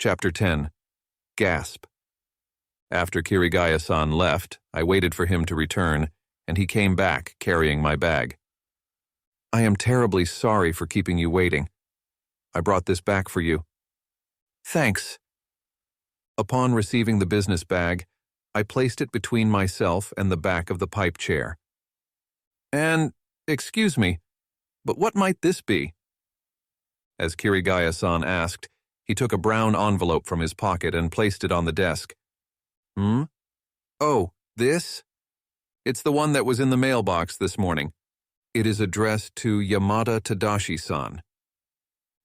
Chapter 10. Gasp. After Kirigaya-san left, I waited for him to return, and he came back carrying my bag. I am terribly sorry for keeping you waiting. I brought this back for you. Thanks. Upon receiving the business bag, I placed it between myself and the back of the pipe chair. And, excuse me, but what might this be? As Kirigaya-san asked, he took a brown envelope from his pocket and placed it on the desk. Oh, this? It's the one that was in the mailbox this morning. It is addressed to Yamada Tadashi-san.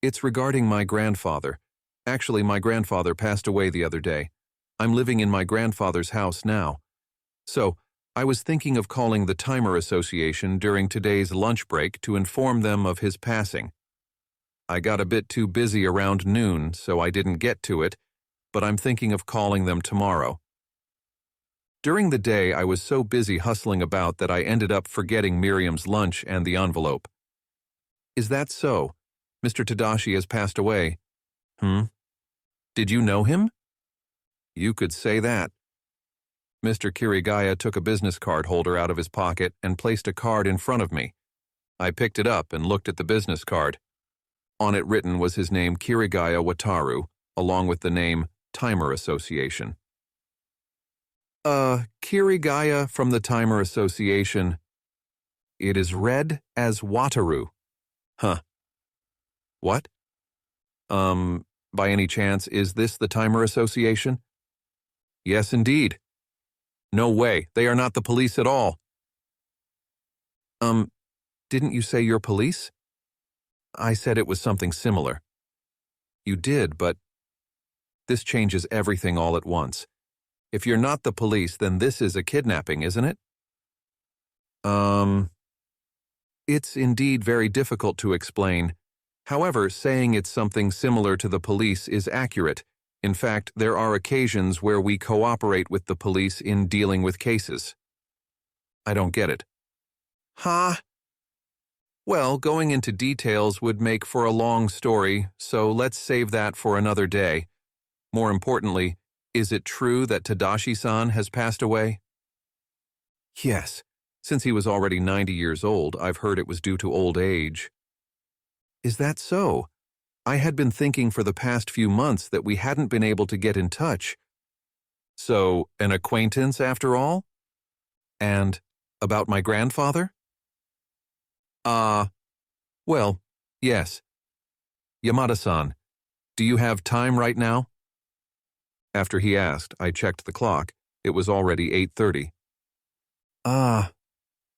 It's regarding my grandfather. Actually, my grandfather passed away the other day. I'm living in my grandfather's house now. So, I was thinking of calling the Timer Association during today's lunch break to inform them of his passing. I got a bit too busy around noon, so I didn't get to it, but I'm thinking of calling them tomorrow. During the day, I was so busy hustling about that I ended up forgetting Miriam's lunch and the envelope. Is that so? Mr. Tadashi has passed away. Did you know him? You could say that. Mr. Kirigaya took a business card holder out of his pocket and placed a card in front of me. I picked it up and looked at the business card. On it written was his name Kirigaya Wataru, along with the name Timer Association. Kirigaya from the Timer Association. It is read as Wataru. Huh. What? By any chance, is this the Timer Association? Yes, indeed. No way, they are not the police at all. Didn't you say you're police? I said it was something similar. You did, but this changes everything all at once. If you're not the police, then this is a kidnapping, isn't it? It's indeed very difficult to explain. However, saying it's something similar to the police is accurate. In fact, there are occasions where we cooperate with the police in dealing with cases. I don't get it. Huh? Well, going into details would make for a long story, so let's save that for another day. More importantly, is it true that Tadashi-san has passed away? Yes. Since he was already 90 years old, I've heard it was due to old age. Is that so? I had been thinking for the past few months that we hadn't been able to get in touch. So, an acquaintance after all? And about my grandfather? Well, yes. Yamada-san, do you have time right now? After he asked, I checked the clock. It was already 8:30.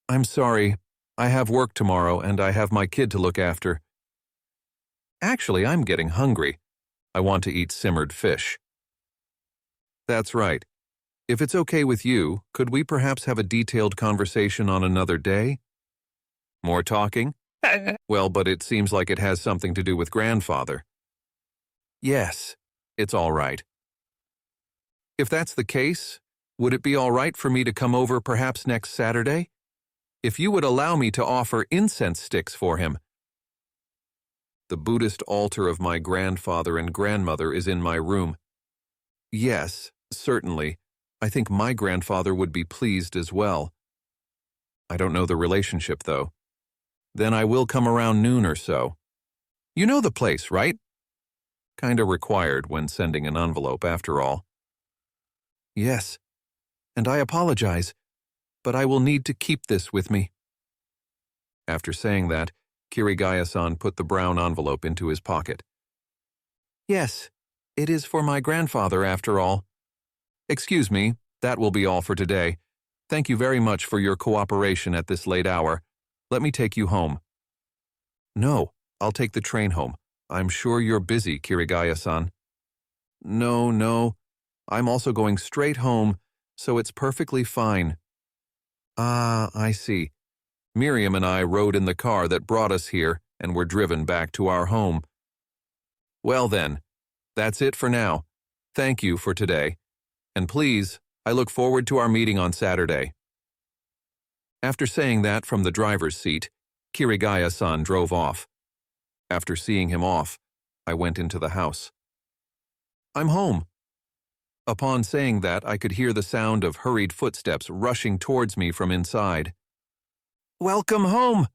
I'm sorry. I have work tomorrow and I have my kid to look after. Actually, I'm getting hungry. I want to eat simmered fish. That's right. If it's okay with you, could we perhaps have a detailed conversation on another day? More talking? Well, but it seems like it has something to do with grandfather. Yes, it's all right. If that's the case, would it be all right for me to come over perhaps next Saturday? If you would allow me to offer incense sticks for him. The Buddhist altar of my grandfather and grandmother is in my room. Yes, certainly. I think my grandfather would be pleased as well. I don't know the relationship, though. Then I will come around noon or so. You know the place, right? Kinda required when sending an envelope, after all. Yes, and I apologize, but I will need to keep this with me. After saying that, Kirigaya-san put the brown envelope into his pocket. Yes, it is for my grandfather, after all. Excuse me, that will be all for today. Thank you very much for your cooperation at this late hour. Let me take you home. No, I'll take the train home. I'm sure you're busy, Kirigaya-san. No. I'm also going straight home, so it's perfectly fine. Ah, I see. Miriam and I rode in the car that brought us here and were driven back to our home. Well then, that's it for now. Thank you for today. And please, I look forward to our meeting on Saturday. After saying that from the driver's seat, Kirigaya-san drove off. After seeing him off, I went into the house. I'm home. Upon saying that, I could hear the sound of hurried footsteps rushing towards me from inside. Welcome home!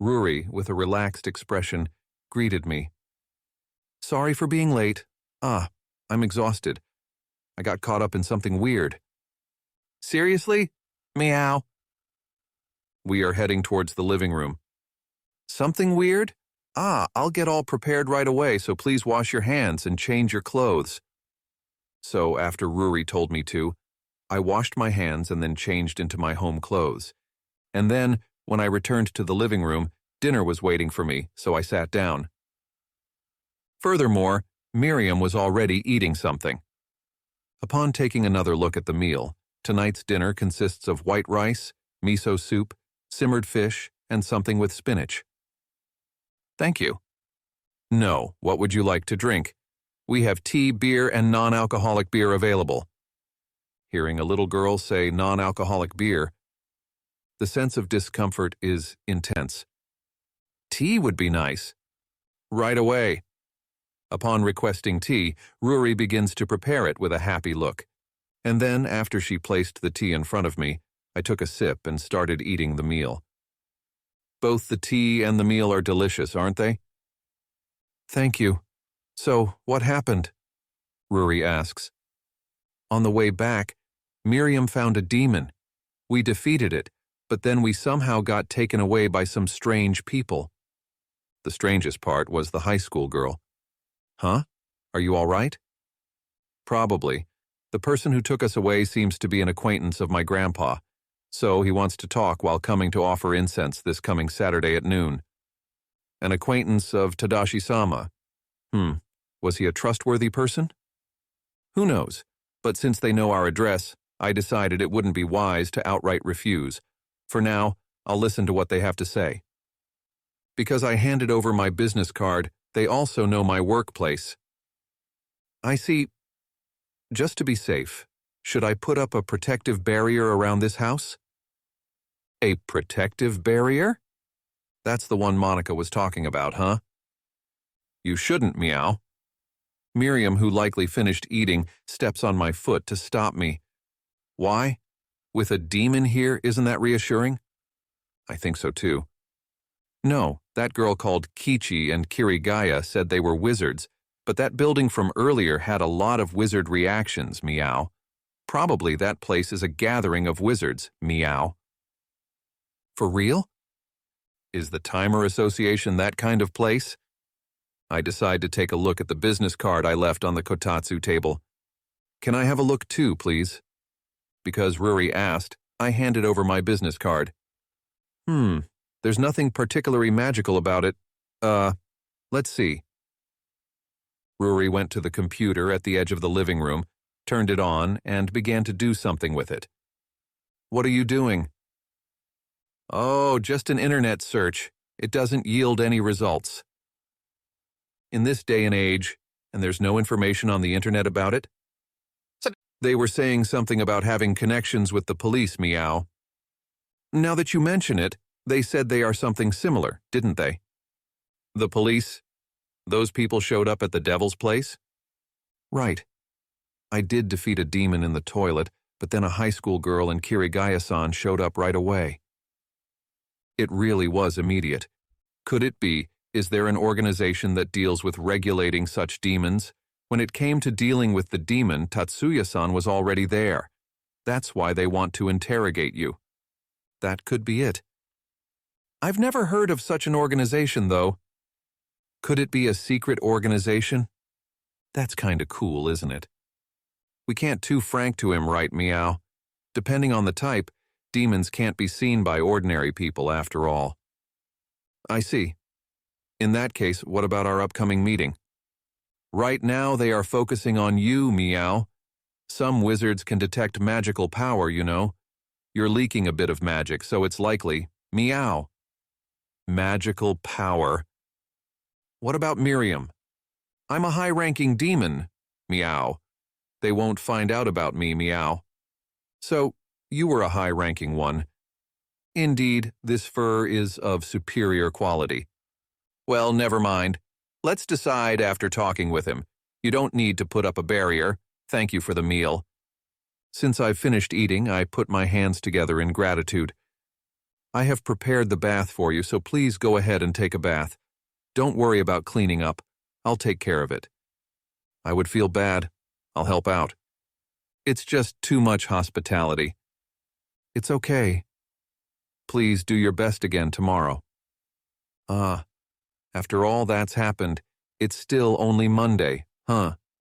Ruri, with a relaxed expression, greeted me. Sorry for being late. I'm exhausted. I got caught up in something weird. Seriously? Meow. We are heading towards the living room. Something weird? I'll get all prepared right away, so please wash your hands and change your clothes. So after Ruri told me to, I washed my hands and then changed into my home clothes. And then, when I returned to the living room, dinner was waiting for me, so I sat down. Furthermore, Miriam was already eating something. Upon taking another look at the meal, tonight's dinner consists of white rice, miso soup, simmered fish, and something with spinach. Thank you. No, what would you like to drink? We have tea, beer, and non-alcoholic beer available. Hearing a little girl say non-alcoholic beer, the sense of discomfort is intense. Tea would be nice. Right away. Upon requesting tea, Ruri begins to prepare it with a happy look. And then, after she placed the tea in front of me, I took a sip and started eating the meal. Both the tea and the meal are delicious, aren't they? Thank you. So, what happened? Ruri asks. On the way back, Miriam found a demon. We defeated it, but then we somehow got taken away by some strange people. The strangest part was the high school girl. Huh? Are you all right? Probably. The person who took us away seems to be an acquaintance of my grandpa, so he wants to talk while coming to offer incense this coming Saturday at noon. An acquaintance of Tadashi-sama. Was he a trustworthy person? Who knows, but since they know our address, I decided it wouldn't be wise to outright refuse. For now, I'll listen to what they have to say. Because I handed over my business card, they also know my workplace. I see. Just to be safe, should I put up a protective barrier around this house? A protective barrier? That's the one Monica was talking about, huh? You shouldn't, Meow. Miriam, who likely finished eating, steps on my foot to stop me. Why? With a demon here, isn't that reassuring? I think so too. No, that girl called Kichi and Kirigaya said they were wizards, but that building from earlier had a lot of wizard reactions, Meow. Probably that place is a gathering of wizards, Meow. For real? Is the Timer Association that kind of place? I decide to take a look at the business card I left on the kotatsu table. Can I have a look too, please? Because Ruri asked, I handed over my business card. There's nothing particularly magical about it. Let's see. Ruri went to the computer at the edge of the living room, turned it on, and began to do something with it. What are you doing? Oh, just an internet search. It doesn't yield any results. In this day and age, and there's no information on the internet about it? They were saying something about having connections with the police, Meow. Now that you mention it, they said they are something similar, didn't they? The police? Those people showed up at the devil's place? Right. I did defeat a demon in the toilet, but then a high school girl and Kirigaya-san showed up right away. It really was immediate. Could it be, is there an organization that deals with regulating such demons? When it came to dealing with the demon, Tatsuya-san was already there. That's why they want to interrogate you. That could be it. I've never heard of such an organization, though. Could it be a secret organization? That's kinda cool, isn't it? We can't too frank to him, right, Meow? Depending on the type, demons can't be seen by ordinary people after all. I see. In that case, what about our upcoming meeting? Right now, they are focusing on you, Meow. Some wizards can detect magical power, you know. You're leaking a bit of magic, so it's likely. Meow. Magical power. What about Miriam? I'm a high-ranking demon. Meow. They won't find out about me, Meow. So, you were a high-ranking one. Indeed, this fur is of superior quality. Well, never mind. Let's decide after talking with him. You don't need to put up a barrier. Thank you for the meal. Since I've finished eating, I put my hands together in gratitude. I have prepared the bath for you, so please go ahead and take a bath. Don't worry about cleaning up. I'll take care of it. I would feel bad. I'll help out. It's just too much hospitality. It's okay. Please do your best again tomorrow. After all that's happened, it's still only Monday, huh?